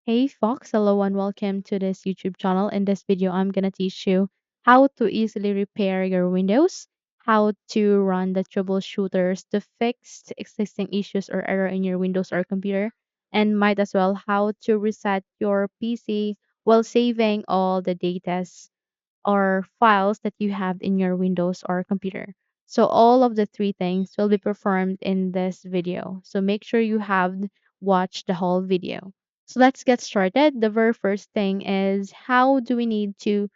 Hey Fox, hello and welcome to this YouTube channel. In this video, I'm gonna teach you how to easily repair your Windows, how to run the troubleshooters to fix existing issues or error in your Windows or computer, and might as well how to reset your PC while saving all the data or files that you have in your Windows or computer. So all of the three things will be performed in this video. So make sure you have watched the whole video. So let's get started. The very first thing is how do we need to,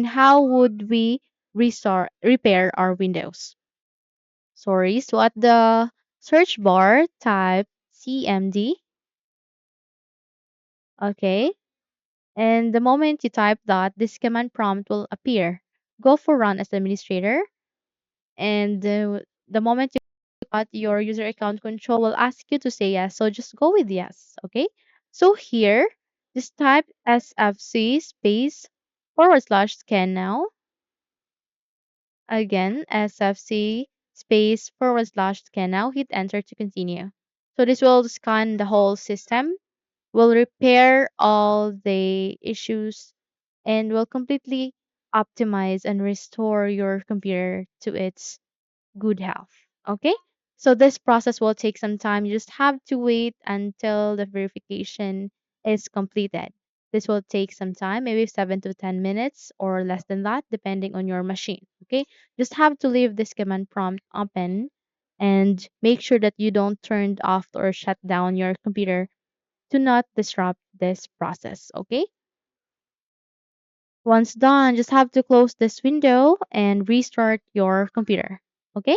how would we restart, repair our Windows? Sorry, so at the search bar, type CMD, okay? And the moment you type that, this command prompt will appear. Go for run as administrator, and the moment you got your user account control will ask you to say yes, so just go with yes. Okay, so here just type sfc space forward slash scan now, again sfc space forward slash scan now, hit enter to continue. So this will scan the whole system, will repair all the issues, and will completely optimize and restore your computer to its good health. Okay? So this process will take some time. You just have to wait until the verification is completed. This will take some time, maybe 7 to 10 minutes or less than that, depending on your machine. Okay? Just have to leave this command prompt open and make sure that you don't turn off or shut down your computer to not disrupt this process. Okay? Once done, just have to close this window and restart your computer. Okay?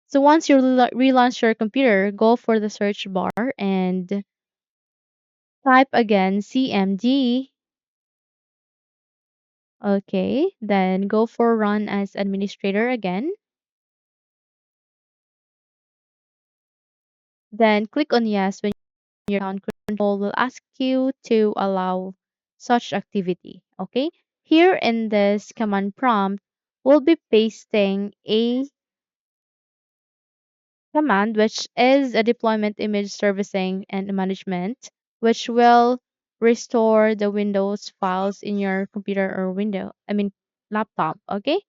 So once you relaunch your computer, go for the search bar and type again CMD. Okay, then go for run as administrator again. Then click on yes when your account control will ask you to allow such activity. Okay, here in this command prompt, we'll be pasting a command, which is a deployment image servicing and management, which will restore the Windows files in your computer or laptop. Okay,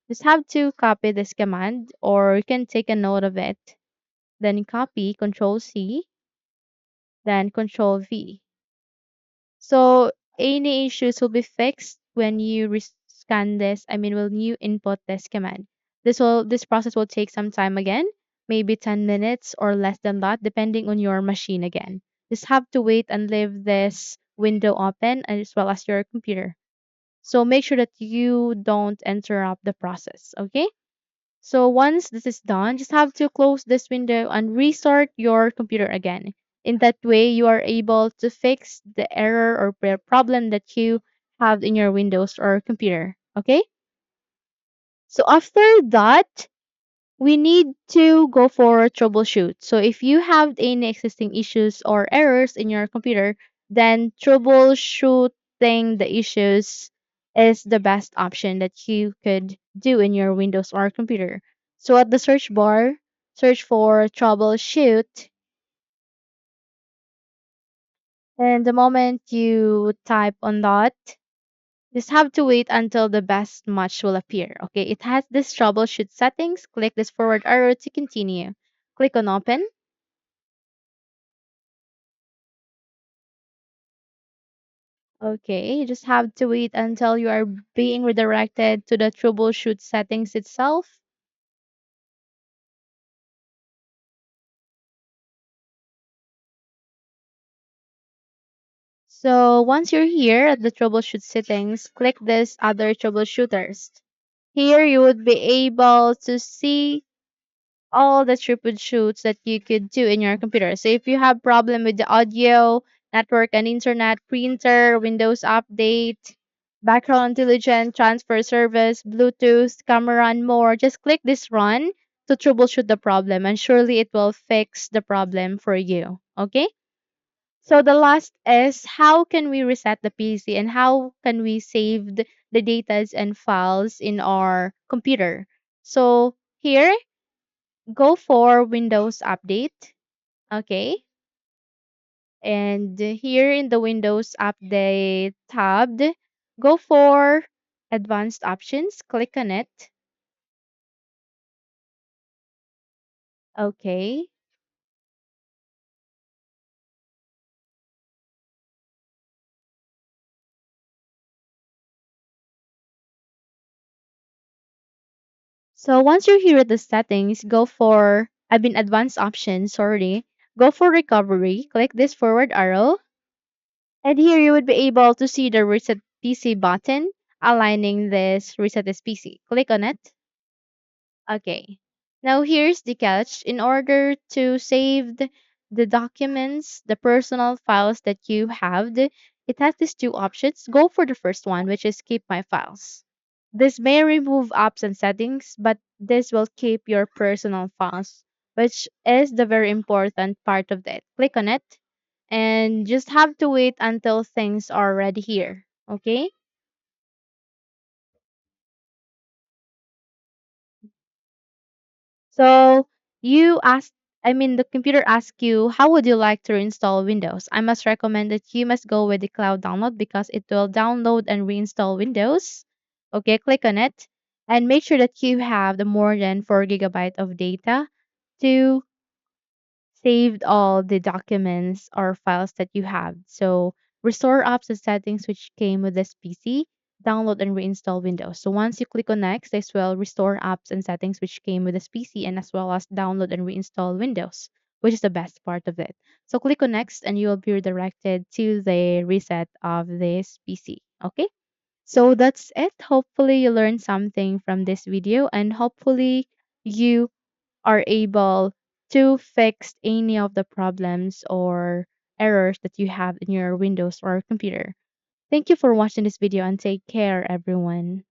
just have to copy this command, or you can take a note of it. Then copy, Control C, then Control V. So any issues will be fixed when you scan this. When you input this command. This process will take some time again, maybe 10 minutes or less than that, depending on your machine again. Just have to wait and leave this window open as well as your computer. So make sure that you don't interrupt the process. Okay? So once this is done, just have to close this window and restart your computer again. In that way, you are able to fix the error or problem that you have in your Windows or computer. Okay? So after that, we need to go for troubleshoot. So if you have any existing issues or errors in your computer, then troubleshooting the issues is the best option that you could do in your Windows or computer. So at the search bar, search for troubleshoot, and the moment you type on that, just have to wait until the best match will appear. Okay, it has this troubleshoot settings. Click this forward arrow to continue. Click on open. Okay, you just have to wait until you are being redirected to the troubleshoot settings itself. So once you're here at the troubleshoot settings, click this other troubleshooters. Here you would be able to see all the troubleshoots that you could do in your computer. So if you have problem with the audio, network and internet, printer, Windows update, background intelligence, transfer service, Bluetooth, camera, and more, just click this run to troubleshoot the problem, and surely it will fix the problem for you. Okay? So the last is how can we reset the PC and how can we save the data and files in our computer? So here, go for Windows Update. Okay. And here in the Windows Update tab, go for Advanced Options, click on it. Okay. So once you're here at the settings, go for Advanced Options, sorry. Go for Recovery, click this forward arrow, and here you would be able to see the Reset PC button aligning this Reset this PC. Click on it. Okay. Now here's the catch. In order to save the documents, the personal files that you have, it has these two options. Go for the first one, which is keep my files. This may remove apps and settings, but this will keep your personal files, which is the very important part of it. Click on it and just have to wait until things are ready here. Okay? So the computer asks you, how would you like to reinstall Windows? I must recommend that you must go with the cloud download because it will download and reinstall Windows. Okay, click on it and make sure that you have the more than 4 GB of data to saved all the documents or files that you have. So restore apps and settings which came with this PC, download and reinstall Windows. So once you click on next, this will restore apps and settings which came with this PC and as well as download and reinstall Windows, which is the best part of it. So click on next and you will be redirected to the reset of this PC. Okay? So that's it. Hopefully you learned something from this video and hopefully you are able to fix any of the problems or errors that you have in your Windows or computer. Thank you for watching this video and take care, everyone.